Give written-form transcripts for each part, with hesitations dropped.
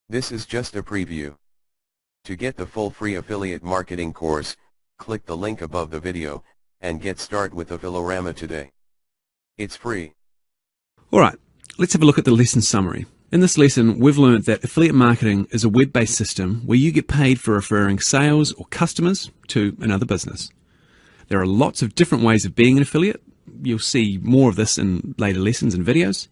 This is just a preview. To get the full free affiliate marketing course, click the link above the video, and get started with Affilorama today. It's free. Alright, let's have a look at the lesson summary. In this lesson, we've learned that affiliate marketing is a web-based system where you get paid for referring sales or customers to another business. There are lots of different ways of being an affiliate. You'll see more of this in later lessons and videos.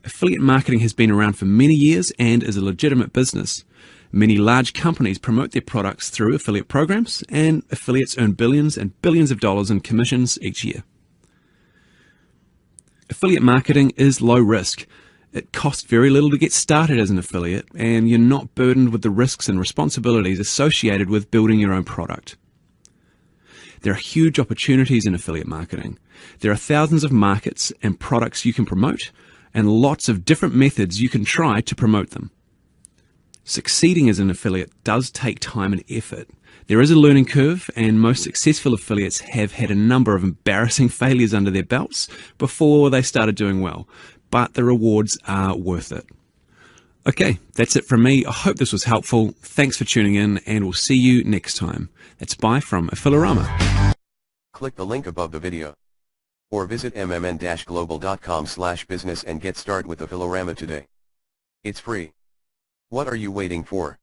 Affiliate marketing has been around for many years and is a legitimate business. Many large companies promote their products through affiliate programs, and affiliates earn billions and billions of dollars in commissions each year. Affiliate marketing is low risk. It costs very little to get started as an affiliate, and you're not burdened with the risks and responsibilities associated with building your own product. There are huge opportunities in affiliate marketing. There are thousands of markets and products you can promote, and lots of different methods you can try to promote them. Succeeding as an affiliate does take time and effort. There is a learning curve, and most successful affiliates have had a number of embarrassing failures under their belts before they started doing well, but the rewards are worth it. Okay, that's it from me. I hope this was helpful. Thanks for tuning in, and we'll see you next time. That's bye from Affilorama. Click the link above the video. Or visit mmn-global.com/business and get started with Affilorama today. It's free. What are you waiting for?